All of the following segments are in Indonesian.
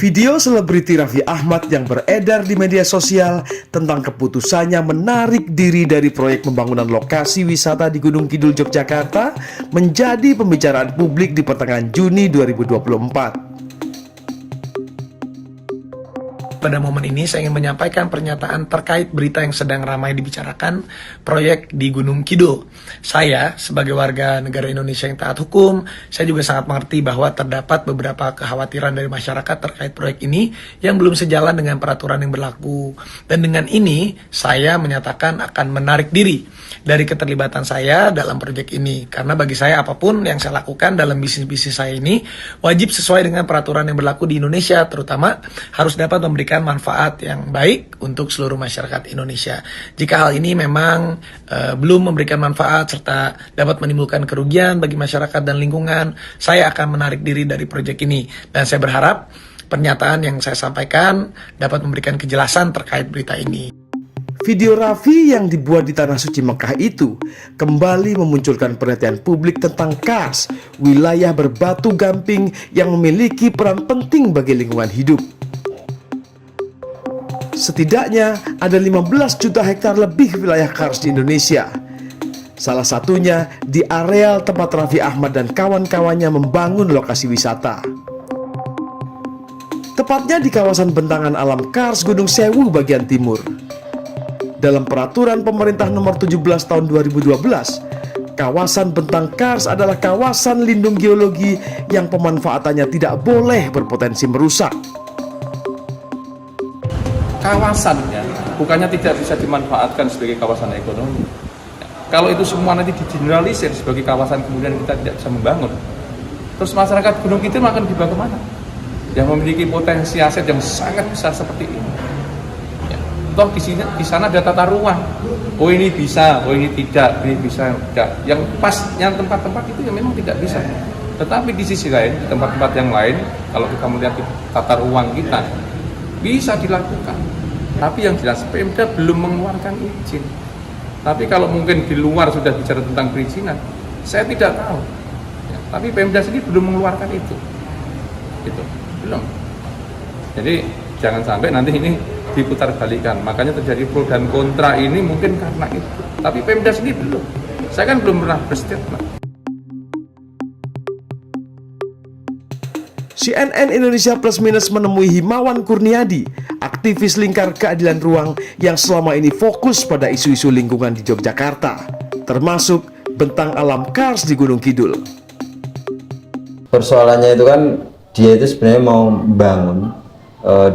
Video selebriti Raffi Ahmad yang beredar di media sosial tentang keputusannya menarik diri dari proyek pembangunan lokasi wisata di Gunung Kidul, Yogyakarta menjadi pembicaraan publik di pertengahan Juni 2024. Pada momen ini saya ingin menyampaikan pernyataan terkait berita yang sedang ramai dibicarakan, proyek di Gunung Kidul. Saya sebagai warga negara Indonesia yang taat hukum, saya juga sangat mengerti bahwa terdapat beberapa kekhawatiran dari masyarakat terkait proyek ini yang belum sejalan dengan peraturan yang berlaku. Dan dengan ini saya menyatakan akan menarik diri dari keterlibatan saya dalam proyek ini. Karena bagi saya apapun yang saya lakukan dalam bisnis-bisnis saya ini wajib sesuai dengan peraturan yang berlaku di Indonesia, terutama harus dapat memberikan manfaat yang baik untuk seluruh masyarakat Indonesia. Jika hal ini memang belum memberikan manfaat serta dapat menimbulkan kerugian bagi masyarakat dan lingkungan, saya akan menarik diri dari proyek ini. Dan saya berharap pernyataan yang saya sampaikan dapat memberikan kejelasan terkait berita ini. Video Raffi yang dibuat di Tanah Suci Mekah itu kembali memunculkan perhatian publik tentang Kars, wilayah berbatu gamping yang memiliki peran penting bagi lingkungan hidup. Setidaknya ada 15 juta hektar lebih wilayah Kars di Indonesia. Salah satunya di areal tempat Raffi Ahmad dan kawan-kawannya membangun lokasi wisata. Tepatnya di kawasan bentangan alam Kars Gunung Sewu bagian timur. Dalam peraturan pemerintah nomor 17 tahun 2012, kawasan bentang Kars adalah kawasan lindung geologi yang pemanfaatannya tidak boleh berpotensi merusak. Kawasannya bukannya tidak bisa dimanfaatkan sebagai kawasan ekonomi. Kalau itu semua nanti digeneralisir sebagai kawasan, kemudian kita tidak bisa membangun, terus masyarakat Gunung Kidul akan dibawa kemana? Yang memiliki potensi aset yang sangat besar seperti ini. Ya, toh di sana ada tata ruang. Oh ini bisa, oh ini tidak, ini bisa, tidak. Yang pas, yang tempat-tempat itu yang memang tidak bisa. Tetapi di sisi lain, di tempat-tempat yang lain, kalau kita melihat tata ruang kita, bisa dilakukan, tapi yang jelas Pemda belum mengeluarkan izin. Tapi kalau mungkin di luar sudah bicara tentang perizinan, saya tidak tahu. Ya, tapi Pemda sendiri belum mengeluarkan itu, belum. Jadi jangan sampai nanti ini diputar balikan. Makanya terjadi pro dan kontra ini mungkin karena itu. Tapi Pemda sendiri belum. Saya kan belum pernah berstatement. CNN Indonesia Plus Minus menemui Himawan Kurniadi, aktivis Lingkar Keadilan Ruang yang selama ini fokus pada isu-isu lingkungan di Yogyakarta, termasuk bentang alam Kars di Gunung Kidul. Persoalannya itu kan dia itu sebenarnya mau bangun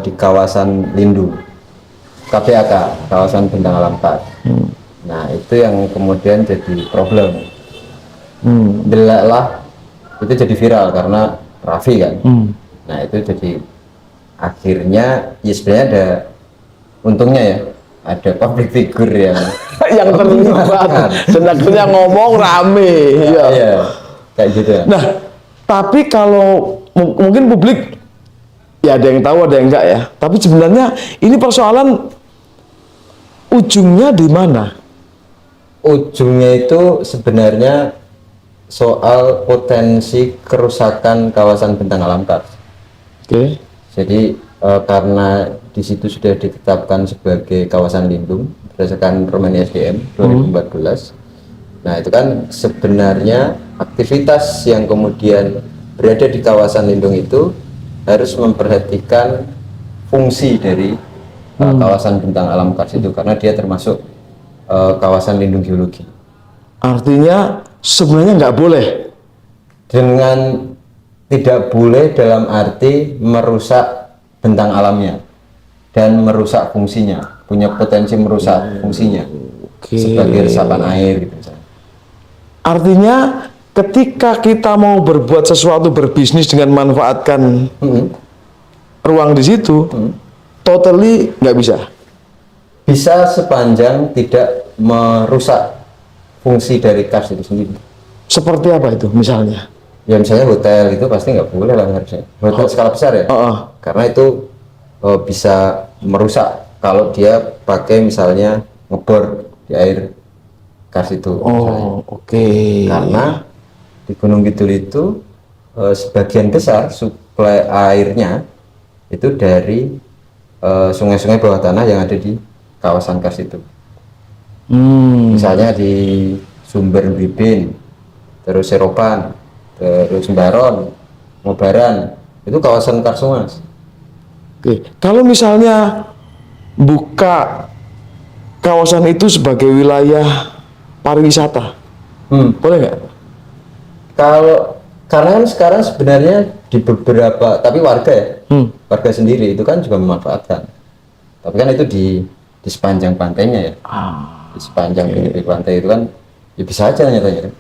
di kawasan lindung KBAK, kawasan bentang alam Kars. Nah itu yang kemudian jadi problem. Delaklah itu jadi viral karena Raffi kan. Nah itu jadi akhirnya ya sebenarnya ada untungnya ya, ada public figure yang yang terlibat dan akhirnya ngomong rame. Iya, kayak gitu. Nah, tapi kalau mungkin publik ya ada yang tahu ada yang enggak ya. Tapi sebenarnya ini persoalan ujungnya di mana? Ujungnya itu sebenarnya soal potensi kerusakan kawasan bentang alam Kars. Oke. Jadi karena di situ sudah ditetapkan sebagai kawasan lindung berdasarkan Permen ISDM 2014. Nah itu kan sebenarnya aktivitas yang kemudian berada di kawasan lindung itu harus memperhatikan fungsi dari kawasan bentang alam Kars itu, karena dia termasuk kawasan lindung geologi. Artinya sebenarnya nggak boleh. Dengan tidak boleh dalam arti merusak bentang alamnya dan merusak fungsinya, punya potensi merusak fungsinya sebagai resapan air gitu. Artinya ketika kita mau berbuat sesuatu, berbisnis dengan manfaatkan ruang di situ, totally nggak bisa. Bisa sepanjang tidak merusak fungsi dari Kars itu sendiri. Seperti apa itu misalnya? Ya misalnya hotel itu pasti nggak boleh lah harusnya. Hotel skala besar ya. Karena itu bisa merusak kalau dia pakai misalnya ngebor di air Kars itu. Oke. Karena di Gunung Kidul itu sebagian besar suplai airnya itu dari sungai-sungai bawah tanah yang ada di kawasan Kars itu. Misalnya di Sumber Bribin, terus Seropan, terus Sembaron, Mobaran, itu kawasan Kars semua, Mas. Oke, kalau misalnya buka kawasan itu sebagai wilayah pariwisata, boleh nggak? Kalau karena kan sekarang sebenarnya di beberapa, tapi warga ya, warga sendiri itu kan juga memanfaatkan. Tapi kan itu di sepanjang pantainya ya, di sepanjang pinggir pantai itu kan ya bisa aja nyatanya kan.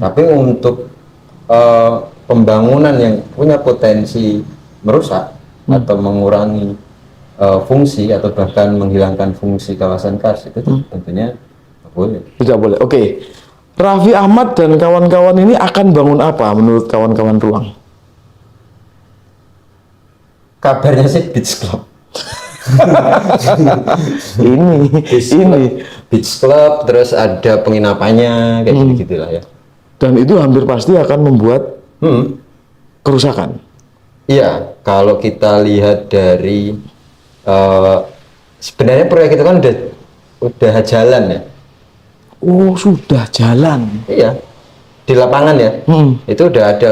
Tapi untuk pembangunan yang punya potensi merusak atau mengurangi fungsi atau bahkan menghilangkan fungsi kawasan Kars itu tentunya nggak boleh. Tidak boleh. Oke, Raffi Ahmad dan kawan-kawan ini akan bangun apa menurut kawan-kawan Ruang? Kabarnya sih beach club. ini Beach club, terus ada penginapannya kayak gitu-gitulah ya. dan itu hampir pasti akan membuat kerusakan. Iya, kalau kita lihat dari sebenarnya proyek itu kan udah jalan ya. Oh, sudah jalan. Iya, di lapangan ya. Itu udah ada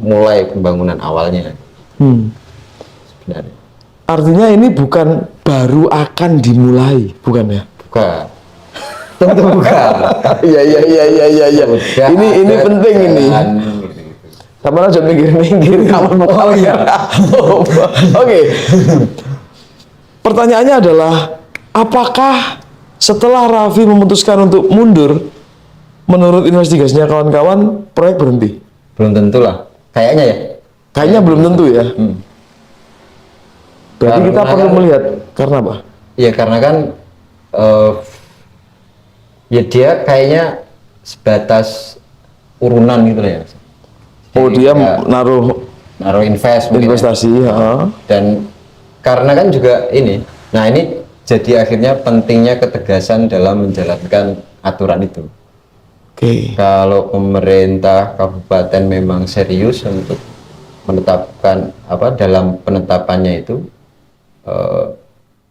mulai pembangunan awalnya. Sebenarnya. Artinya ini bukan baru akan dimulai, bukan ya? Bukan. Tentu bukan. Iya. Udah Ini ada penting ini. jalan, gitu. Sama aja mikir-mikir kapan mau Oke. Pertanyaannya adalah, apakah setelah Raffi memutuskan untuk mundur, menurut investigasinya kawan-kawan, proyek berhenti? Belum tentu lah. Kayaknya ya. Kayaknya belum tentu ya. Berarti kita Karena perlu kan- melihat karena apa? Iya, karena kan ya dia kayaknya sebatas urunan gitu lah ya. Oh, Jadi dia ya, naruh invest mungkin ya. investasi, ya. Dan karena kan juga ini, nah ini jadi akhirnya pentingnya ketegasan dalam menjalankan aturan itu. Oke. Kalau pemerintah kabupaten memang serius untuk menetapkan dalam penetapannya itu,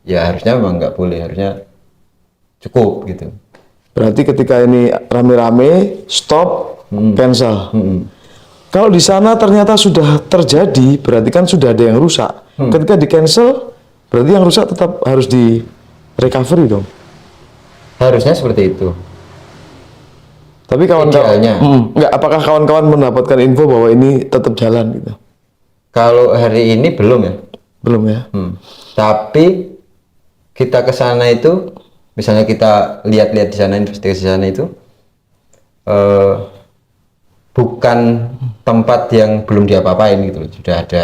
ya harusnya memang nggak boleh, harusnya cukup gitu. Berarti ketika ini rame-rame, stop, cancel. Kalau di sana ternyata sudah terjadi, berarti kan sudah ada yang rusak. Ketika di cancel, berarti yang rusak tetap harus di recovery dong. Harusnya seperti itu. Tapi kawan-kawan, Idealnya. nggak, apakah kawan-kawan mendapatkan info bahwa ini tetap jalan gitu? Kalau hari ini belum ya. Belum ya? Tapi kita ke sana itu, misalnya kita lihat-lihat di sana, investigasi di sana itu, bukan tempat yang belum diapa-apain gitu loh. Sudah ada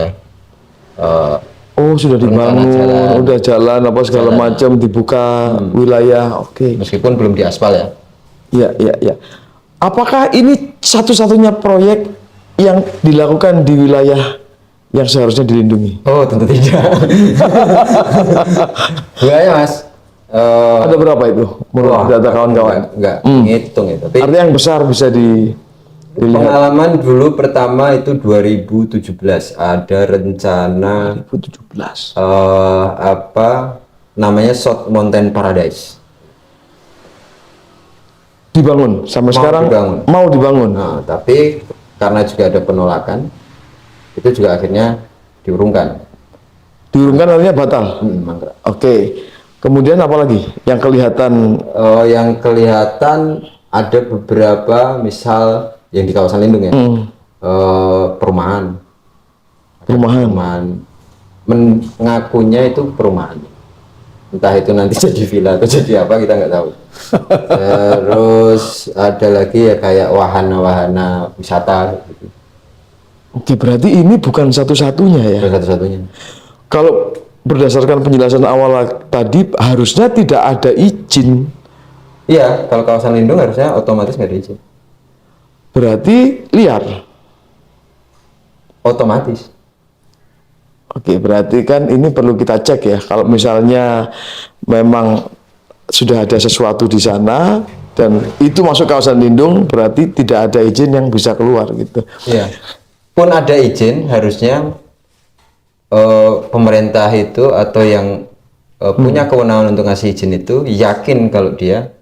Oh, sudah dibangun, jalan. udah jalan apa segala Jalan. macam, dibuka wilayah. Oke. meskipun belum diaspal ya. Iya. Apakah ini satu-satunya proyek yang dilakukan di wilayah yang seharusnya dilindungi? Oh, tentu tidak. Enggak ya, Mas. Ada berapa itu menurut data kawan-kawan? Enggak ngitung ya, tapi Artinya yang besar bisa dilihat. pengalaman dulu pertama itu 2017 ada rencana 2017. namanya South Mountain Paradise. Dibangun sampai Mau sekarang dibangun. mau dibangun. Nah, tapi karena juga ada penolakan, itu juga akhirnya diurungkan. Diurungkan artinya batal. Mangkrak. Oke. Kemudian apa lagi yang kelihatan? Yang kelihatan ada beberapa, misal yang di kawasan lindung ya, perumahan. Mengakunya itu perumahan, entah itu nanti jadi villa atau jadi apa kita nggak tahu. Terus ada lagi ya kayak wahana-wahana wisata gitu. Oke, berarti ini bukan satu-satunya ya. Itu satu-satunya. Kalau berdasarkan penjelasan awal tadi, harusnya tidak ada izin. Iya, kalau kawasan lindung harusnya otomatis nggak ada izin. Berarti liar. Otomatis. Oke, berarti kan ini perlu kita cek ya. Kalau misalnya memang sudah ada sesuatu di sana dan itu masuk kawasan lindung, berarti tidak ada izin yang bisa keluar gitu. Iya. Pun ada izin, harusnya pemerintah itu atau yang punya kewenangan untuk ngasih izin itu yakin kalau dia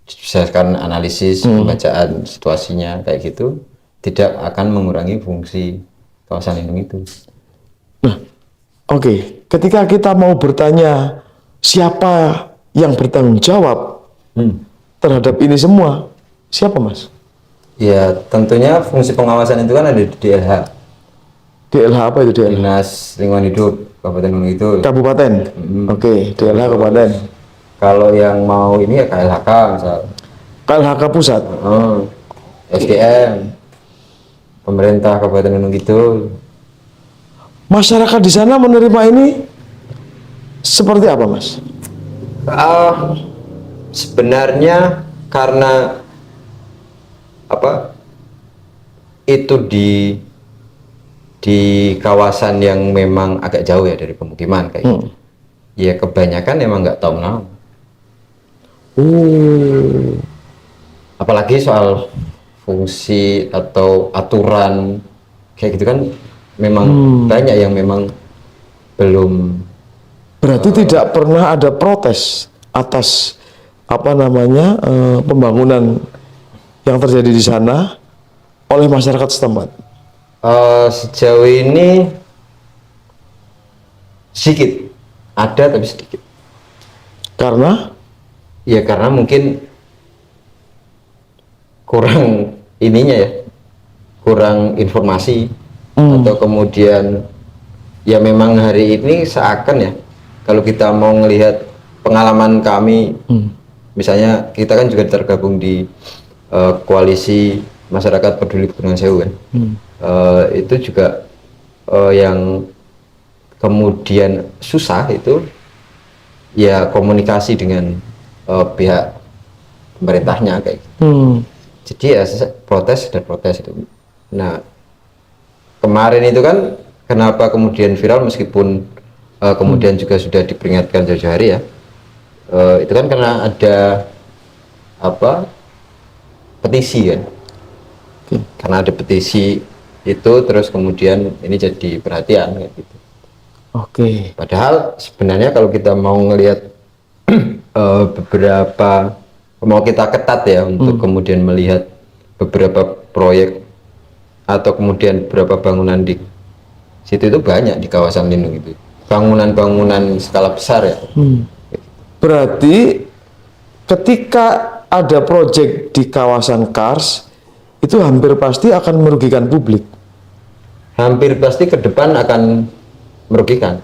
berdasarkan analisis pembacaan situasinya kayak gitu tidak akan mengurangi fungsi kawasan lindung itu. Nah, oke. Ketika kita mau bertanya siapa yang bertanggung jawab terhadap ini semua, siapa Mas? Ya tentunya fungsi pengawasan itu kan ada di DLH. DLH apa itu DLH? Dinas Lingkungan Hidup Kabupaten Gunung Kidul. Kabupaten. Oke, DLH Kabupaten. Kalau yang mau ini ya KLHK misal. KLHK pusat. SDM. Pemerintah Kabupaten Gunung Kidul. Masyarakat di sana menerima ini seperti apa, Mas? Sebenarnya karena apa? Itu di kawasan yang memang agak jauh ya dari pemukiman kayak gitu. Ya kebanyakan emang nggak tahu menau. Apalagi soal fungsi atau aturan kayak gitu kan memang banyak yang memang belum. Berarti tidak pernah ada protes atas apa namanya pembangunan yang terjadi di sana oleh masyarakat setempat. Sejauh ini sedikit ada tapi sedikit. Karena Ya karena mungkin kurang ininya ya, kurang informasi atau kemudian ya memang hari ini seakan ya kalau kita mau melihat pengalaman kami, misalnya kita kan juga tergabung di koalisi masyarakat peduli Kepulauan Sewu kan, itu juga yang kemudian susah itu ya komunikasi dengan pihak pemerintahnya kayak gitu. Jadi ya protes dan protes itu. Nah kemarin itu kan kenapa kemudian viral meskipun kemudian juga sudah diperingatkan jauh-jauh hari ya, itu kan karena ada apa petisi kan. Karena ada petisi itu terus kemudian ini jadi perhatian kayak gitu. oke. Padahal sebenarnya kalau kita mau ngelihat beberapa mau kita ketat ya untuk kemudian melihat beberapa proyek atau kemudian beberapa bangunan di situ itu banyak di kawasan lindung itu bangunan-bangunan skala besar ya. Berarti ketika ada proyek di kawasan Kars itu hampir pasti akan merugikan publik. Hampir pasti ke depan akan merugikan.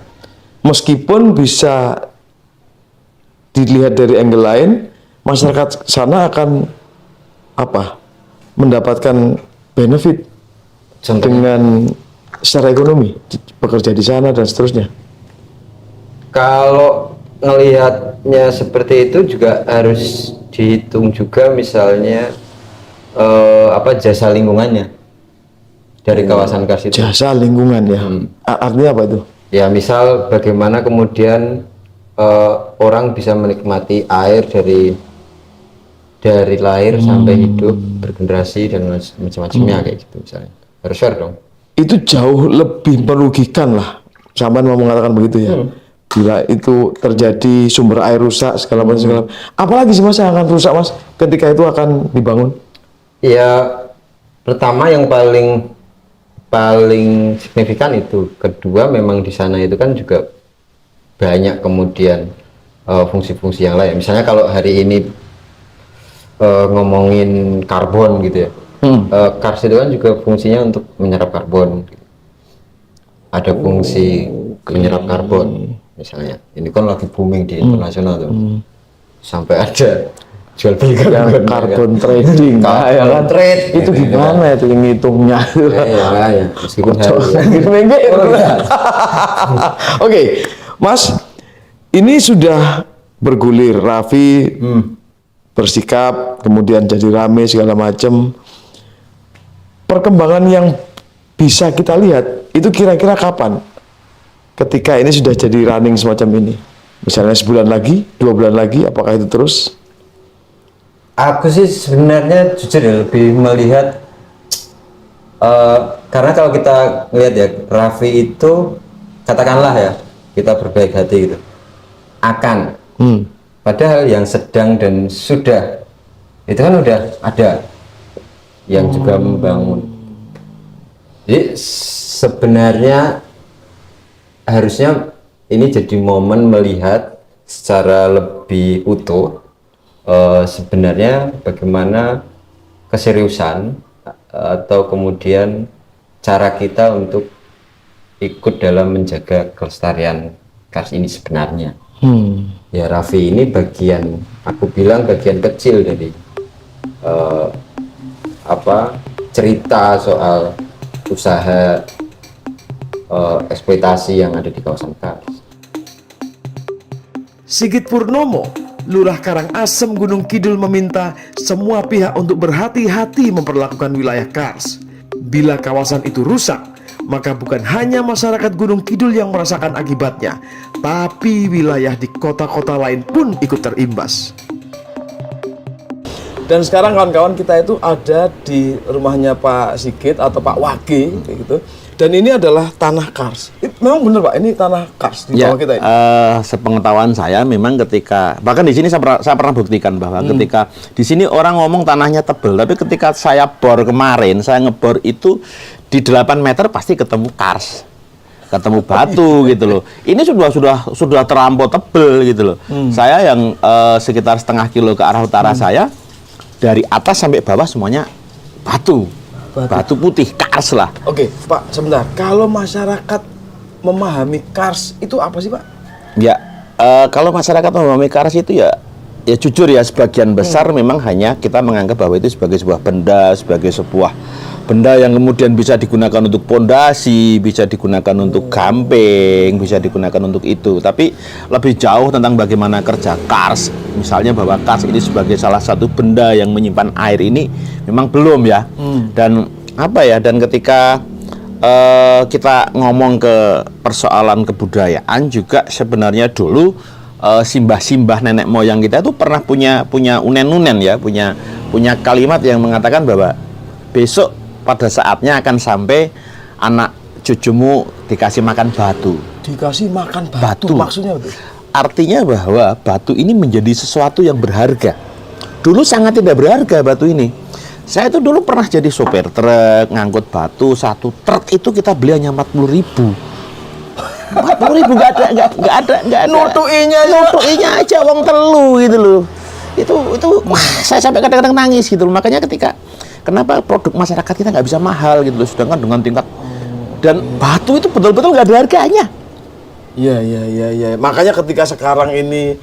Meskipun bisa dilihat dari angle lain, masyarakat sana akan apa? Mendapatkan benefit Contohnya dengan secara ekonomi, bekerja di sana dan seterusnya. kalau ngelihatnya seperti itu juga harus dihitung juga misalnya apa jasa lingkungannya dari kawasan Kars itu. Jasa lingkungan ya. Artinya apa itu? Ya misal bagaimana kemudian orang bisa menikmati air dari lahir sampai hidup bergenerasi dan macam-macamnya kayak gitu misalnya. Harus fair dong. Itu jauh lebih merugikan lah. Sampai mau mengatakan begitu ya. Bila itu terjadi sumber air rusak segala macam segala. Apalagi sih Mas yang akan rusak Mas ketika itu akan dibangun? Ya pertama yang paling signifikan itu. Kedua memang di sana itu kan juga banyak kemudian fungsi-fungsi yang lain. Misalnya kalau hari ini ngomongin karbon gitu ya, Kars itu kan juga fungsinya untuk menyerap karbon. Ada fungsi menyerap karbon misalnya. Ini kan lagi booming di internasional tuh, sampai ada jual beli Yang karbon trading, ya kan? Trade Itu gimana itu yang ngitungnya? ya, meskipun Oke, Mas, ini sudah bergulir. Raffi bersikap, kemudian jadi rame segala macam. Perkembangan yang bisa kita lihat itu kira-kira kapan? Ketika ini sudah jadi running semacam ini, misalnya sebulan lagi, 2 bulan lagi, apakah itu terus? Aku sih sebenarnya jujur ya lebih melihat karena kalau kita lihat ya Raffi itu katakanlah ya, kita berbaik hati gitu. Akan. Padahal yang sedang dan sudah itu kan udah ada yang juga membangun. Jadi sebenarnya harusnya ini jadi momen melihat secara lebih utuh sebenarnya bagaimana keseriusan atau kemudian cara kita untuk ikut dalam menjaga kelestarian kars ini sebenarnya. Ya Raffi ini bagian, aku bilang bagian kecil dari cerita soal usaha eksploitasi yang ada di kawasan kars. Sigit Purnomo, Lurah Karangasem Gunung Kidul meminta semua pihak untuk berhati-hati memperlakukan wilayah kars. Bila kawasan itu rusak, maka bukan hanya masyarakat Gunung Kidul yang merasakan akibatnya, tapi wilayah di kota-kota lain pun ikut terimbas. Dan sekarang kawan-kawan kita itu ada di rumahnya Pak Sigit atau Pak Wage kayak gitu. Dan ini adalah tanah kars. Memang benar Pak, ini tanah kars di bawah kita ini. Sepengetahuan saya memang ketika bahkan di sini saya pernah buktikan bahwa ketika di sini orang ngomong tanahnya tebal, tapi ketika saya bor kemarin, saya ngebor itu di 8 meter pasti ketemu kars. Ketemu batu gitu loh. Ini sudah terampau tebel gitu loh. Saya yang sekitar setengah kilo ke arah utara saya, dari atas sampai bawah semuanya batu putih, kars lah. Oke, Pak, sebentar. Kalau masyarakat memahami kars itu apa sih, Pak? Ya, kalau masyarakat memahami kars itu ya jujur ya, sebagian besar memang hanya kita menganggap bahwa itu sebagai sebuah benda, sebagai sebuah benda yang kemudian bisa digunakan untuk pondasi, bisa digunakan untuk gamping, bisa digunakan untuk itu. Tapi lebih jauh tentang bagaimana kerja kars, misalnya bahwa kars ini sebagai salah satu benda yang menyimpan air ini memang belum ya. Dan dan ketika kita ngomong ke persoalan kebudayaan juga sebenarnya dulu simbah-simbah nenek moyang kita itu pernah punya unen-unen ya, punya kalimat yang mengatakan bahwa besok pada saatnya akan sampai anak cucumu dikasih makan batu. Dikasih makan batu. Maksudnya betul? Artinya bahwa batu ini menjadi sesuatu yang berharga. Dulu sangat tidak berharga batu ini. Saya itu dulu pernah jadi sopir truk, ngangkut batu, satu truk itu kita beli hanya 40.000. 40.000 nggak ada. Nutuinya aja wong telu gitu loh. Itu wah, saya sampai kadang-kadang nangis gitu loh. Makanya ketika kenapa produk masyarakat kita nggak bisa mahal gitu loh, sedangkan dengan tingkat dan batu itu betul-betul nggak ada harganya. Iya. Makanya ketika sekarang ini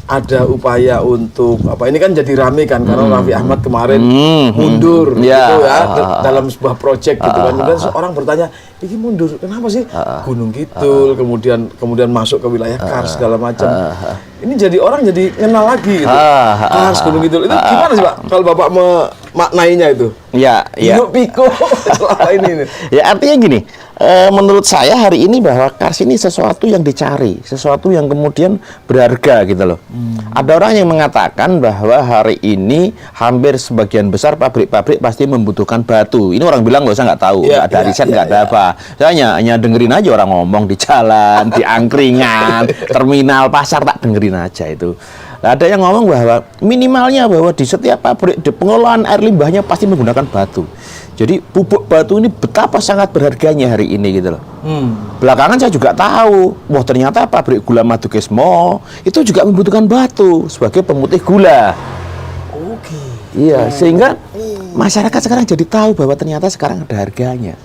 ada upaya untuk ini kan jadi rame kan karena Raffi Ahmad kemarin mundur gitu ya dalam sebuah proyek gitu kan. Kemudian seorang bertanya, ini mundur kenapa sih? Gunung Kidul, kemudian masuk ke wilayah kars segala macam. Ini jadi orang jadi kenal lagi gitu. Kars, Gunung Kidul itu gimana sih Pak kalau Bapak memaknainya itu? Piko selama ini. Ya artinya gini, menurut saya hari ini bahwa kars ini sesuatu yang dicari, sesuatu yang kemudian berharga gitu loh. Ada orang yang mengatakan bahwa hari ini hampir sebagian besar pabrik-pabrik pasti membutuhkan batu. Ini orang bilang loh, saya nggak tahu, nggak ada riset, nggak ada apa. Saya hanya dengerin aja orang ngomong di jalan, di angkringan, terminal, pasar, tak dengerin aja itu. Nah, ada yang ngomong bahwa minimalnya bahwa di setiap pabrik di pengelolaan air limbahnya pasti menggunakan batu. Jadi pupuk batu ini betapa sangat berharganya hari ini gitu loh. Belakangan saya juga tahu, wah ternyata pabrik gula Madukismo itu juga membutuhkan batu sebagai pemutih gula. Oke. Iya, sehingga masyarakat sekarang jadi tahu bahwa ternyata sekarang ada harganya.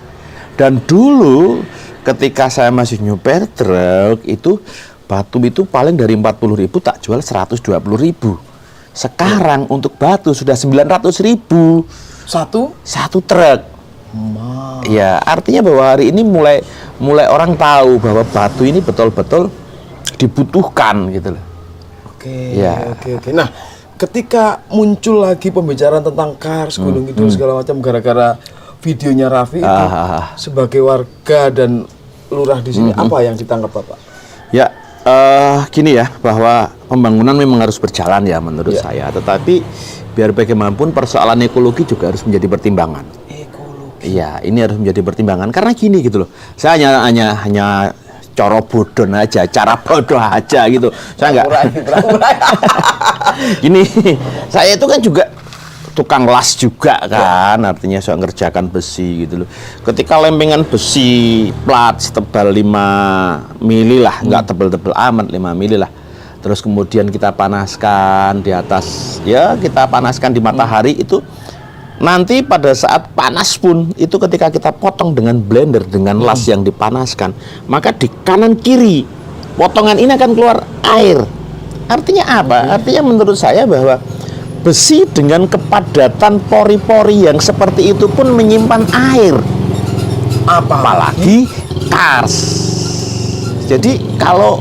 Dan dulu ketika saya masih nyopir truk itu batu itu paling dari 40.000 tak jual 120.000. Sekarang untuk batu sudah 900.000 satu truk. Ya, artinya bahwa hari ini mulai orang tahu bahwa batu ini betul-betul dibutuhkan gitu loh. Oke. Nah, ketika muncul lagi pembicaraan tentang kars, Gunung Kidul segala macam gara-gara videonya Raffi itu sebagai warga dan lurah di sini apa yang ditangkap Bapak? Ya, gini ya, bahwa pembangunan memang harus berjalan ya menurut saya, tetapi biar bagaimanapun persoalan ekologi juga harus menjadi pertimbangan. Iya, ini harus menjadi pertimbangan karena gini gitu loh. Saya hanya cara bodoh aja, cara bodoh aja gitu. Saya nggak. Gini, saya itu kan juga tukang las juga kan, artinya saya ngerjakan besi gitu loh. Ketika lempengan besi plat setebal 5 mili lah, nggak tebel-tebel amat, 5 mili lah. Terus kemudian kita panaskan di atas, ya kita panaskan di matahari itu. Nanti pada saat panas pun itu ketika kita potong dengan blender dengan las yang dipanaskan, maka di kanan kiri potongan ini akan keluar air. Artinya apa? Artinya menurut saya bahwa besi dengan kepadatan pori-pori yang seperti itu pun menyimpan air. Apalagi kars. Jadi kalau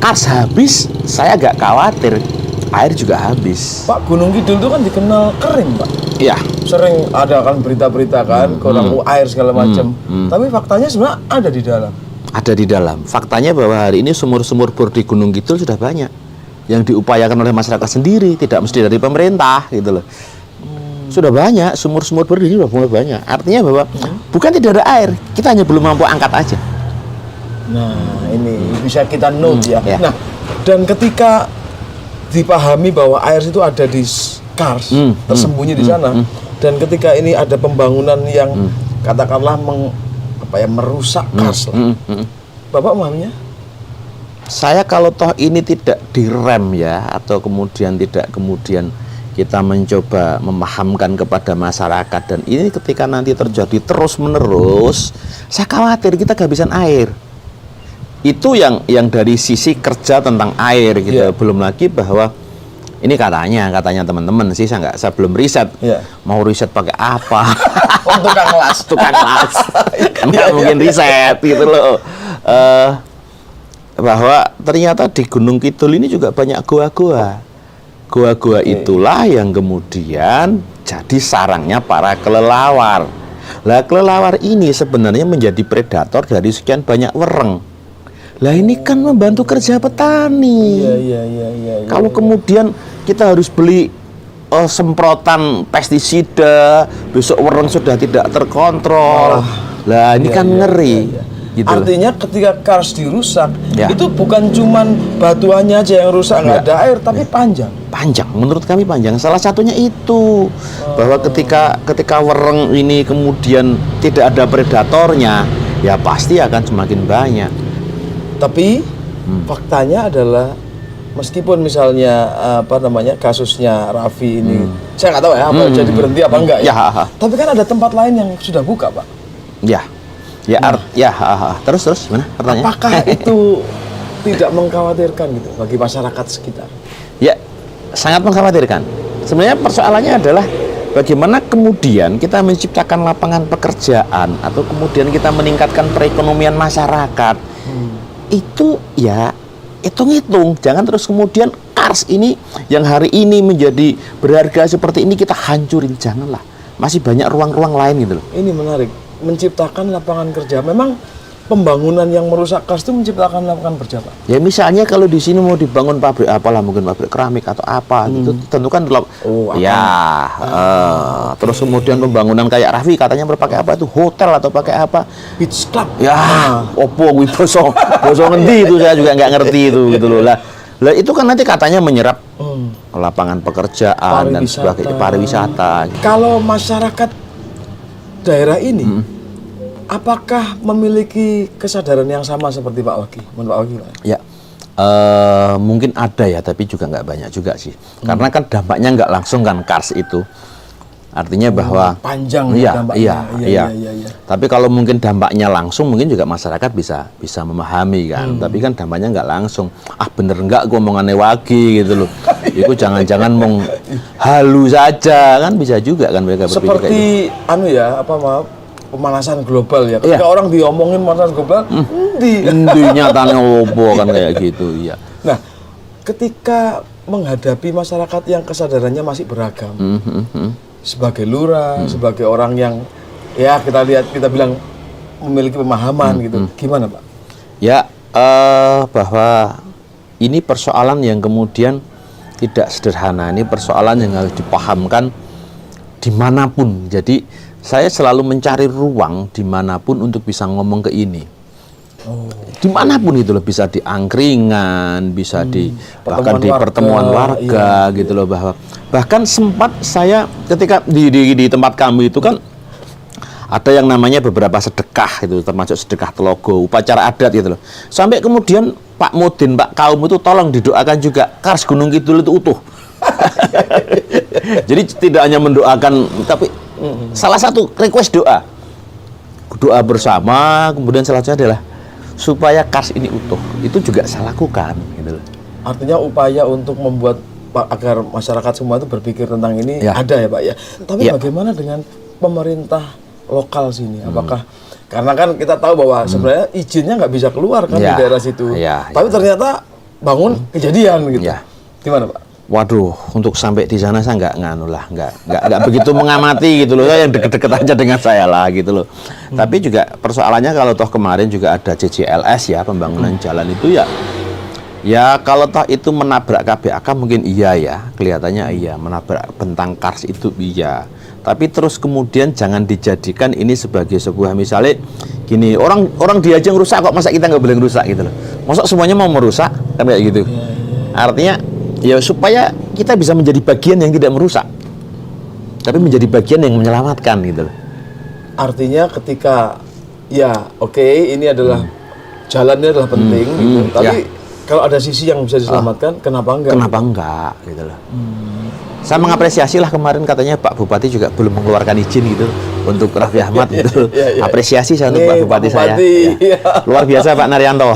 kars habis, saya agak khawatir air juga habis. Pak, Gunung Kidul itu kan dikenal kering, Pak. Iya. Sering ada kan berita-berita kan, kurang air segala macam. Tapi faktanya sebenarnya ada di dalam. Ada di dalam. Faktanya bahwa hari ini sumur-sumur bor di Gunung Kidul sudah banyak yang diupayakan oleh masyarakat sendiri, tidak mesti dari pemerintah gitu loh. Sudah banyak sumur-sumur bor di sini sudah mulai banyak. Artinya bahwa bukan tidak ada air, kita hanya belum mampu angkat aja. Nah, ini bisa kita note ya. Ya. Nah, dan ketika dipahami bahwa air itu ada di kars, tersembunyi di sana, dan ketika ini ada pembangunan yang katakanlah merusak kars lah. Bapak memahaminya? Saya kalau toh ini tidak direm ya, atau kemudian tidak kemudian kita mencoba memahamkan kepada masyarakat, dan ini ketika nanti terjadi terus menerus, saya khawatir kita kehabisan air. Itu yang dari sisi kerja tentang air gitu. Belum lagi bahwa ini katanya teman-teman sih, saya belum riset. Mau riset pakai apa? Tukang las. Tukang las. Nggak mungkin riset gitu loh. Bahwa ternyata di Gunung Kidul ini juga banyak goa-goa. Goa-goa itulah yang kemudian jadi sarangnya para kelelawar. Lah kelelawar ini sebenarnya menjadi predator dari sekian banyak wereng. Lah ini kan membantu kerja petani. Kalau kemudian kita harus beli semprotan pestisida, besok wereng sudah tidak terkontrol. Lah ini kan ngeri. Gitu artinya ketika kars dirusak, itu bukan cuman batuannya aja yang rusak, nggak ada air, tapi panjang. Panjang, menurut kami panjang. Salah satunya itu bahwa ketika wereng ini kemudian tidak ada predatornya, ya pasti akan semakin banyak. Tapi faktanya adalah meskipun misalnya kasusnya Raffi ini, saya nggak tahu ya apa jadi berhenti apa enggak ya. Tapi kan ada tempat lain yang sudah buka, Pak. Terus mana pertanyaannya? Apakah itu tidak mengkhawatirkan gitu bagi masyarakat sekitar? Ya, sangat mengkhawatirkan. Sebenarnya persoalannya adalah bagaimana kemudian kita menciptakan lapangan pekerjaan atau kemudian kita meningkatkan perekonomian masyarakat. Itu ya hitung-hitung, jangan terus kemudian kars ini yang hari ini menjadi berharga seperti ini kita hancurin, janganlah. Masih banyak ruang-ruang lain gitu loh. Ini menarik, menciptakan lapangan kerja. Memang pembangunan yang merusak kars itu menciptakan lapangan kerja, Pak? Ya misalnya kalau di sini mau dibangun pabrik apalah, mungkin pabrik keramik atau apa gitu, tentu kan terus kemudian pembangunan kayak Raffi katanya berpakai apa itu, hotel atau pakai apa, beach club. Opo kuwi boso ngendi itu saya juga nggak ngerti itu gitu loh. Lah itu kan nanti katanya menyerap lapangan pekerjaan dan sebagainya, pariwisata. Kalau masyarakat daerah ini apakah memiliki kesadaran yang sama seperti Pak Waki? Menurut Pak Waki? Ya, mungkin ada ya, tapi juga nggak banyak juga sih. Karena kan dampaknya nggak langsung kan kars itu. Artinya bahwa panjang dampaknya. Iya. Tapi kalau mungkin dampaknya langsung, mungkin juga masyarakat bisa memahami kan. Tapi kan dampaknya nggak langsung. Bener nggak ngomongannya Waki gitu loh. Itu jangan-jangan mau halu saja kan, bisa juga kan mereka berpikir seperti pemanasan global ya. Ketika orang diomongin pemanasan global, nyatanya opo kan kayak gitu ya. Nah, ketika menghadapi masyarakat yang kesadarannya masih beragam, sebagai lurah, sebagai orang yang ya kita bilang memiliki pemahaman gitu, gimana Pak? Ya, bahwa ini persoalan yang kemudian tidak sederhana. Ini persoalan yang harus dipahamkan dimanapun. Jadi saya selalu mencari ruang dimanapun untuk bisa ngomong ke ini. Dimanapun itu loh, bisa di angkringan, bisa di bahkan di Pertemuan pertemuan warga gitu loh, bahkan sempat saya ketika di tempat kami itu kan ada yang namanya beberapa sedekah itu, termasuk sedekah telogo, upacara adat gitu loh. Sampai kemudian Pak Mudin, Pak Kaum itu tolong didoakan juga Kars Gunung Kidul itu utuh. Jadi tidak hanya mendoakan, tapi salah satu request doa bersama, kemudian selanjutnya adalah supaya Kars ini utuh. Itu juga saya lakukan gitu loh. Artinya upaya untuk membuat agar masyarakat semua itu berpikir tentang ini Ya. ada ya Pak ya. Tapi Ya. bagaimana dengan pemerintah lokal sini? Apakah karena kan kita tahu bahwa sebenarnya izinnya nggak bisa keluar kan di Ya. daerah situ. Ya, Tapi ya. ternyata bangun kejadian gitu. Ya. Gimana Pak? Waduh, untuk sampai di sana saya nggak begitu mengamati gitu loh. Saya yang deket-deket aja dengan saya lah gitu loh. Tapi juga persoalannya kalau toh kemarin juga ada CCLS ya, pembangunan jalan itu ya kalau toh itu menabrak KBAK mungkin iya ya, kelihatannya iya, menabrak bentang Kars itu iya. Tapi terus kemudian jangan dijadikan ini sebagai sebuah, misalnya gini, orang dia aja ngerusak kok, masa kita nggak boleh ngerusak gitu loh. Masa semuanya mau merusak kan kayak gitu. Artinya ya supaya kita bisa menjadi bagian yang tidak merusak, tapi menjadi bagian yang menyelamatkan gitu loh. Artinya ketika ya oke, ini adalah jalannya adalah penting gitu. Tapi ya. kalau ada sisi yang bisa diselamatkan, kenapa enggak? Kenapa enggak gitu loh. Saya mengapresiasi lah kemarin katanya Pak Bupati juga belum mengeluarkan izin gitu untuk Raffi Ahmad gitu. Apresiasi saya untuk Pak Bupati saya. Ya. Luar biasa Pak Naryanto.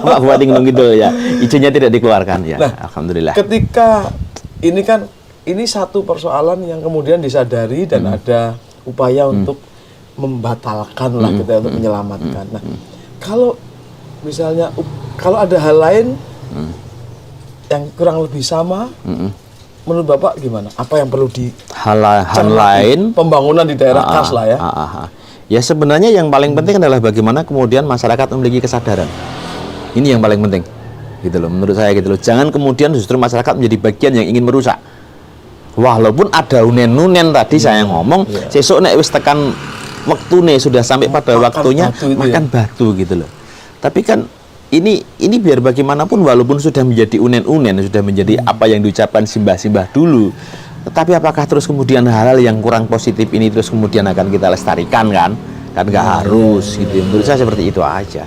Pak Bupati Gunung Kidul ya. Izinnya tidak dikeluarkan ya. Nah, alhamdulillah. Ketika ini kan ini satu persoalan yang kemudian disadari dan ada upaya untuk membatalkan lah kita untuk menyelamatkan. Nah, kalau misalnya kalau ada hal lain yang kurang lebih sama, menurut Bapak gimana? Apa yang perlu di Hal lain pembangunan di daerah Kars lah ya? Ya sebenarnya yang paling penting adalah bagaimana kemudian masyarakat memiliki kesadaran. Ini yang paling penting, gitu loh. Menurut saya gitu loh. Jangan kemudian justru masyarakat menjadi bagian yang ingin merusak. Walaupun ada unen-unen tadi saya ngomong, sesuk nek wis tekan waktune sudah sampai pada waktunya makan batu gitu loh. Tapi kan ini biar bagaimanapun walaupun sudah menjadi unen-unen, sudah menjadi apa yang diucapkan simbah-simbah dulu. Tetapi apakah terus kemudian hal-hal yang kurang positif ini terus kemudian akan kita lestarikan kan? Kan nggak harus gitu. Menurut saya seperti itu aja.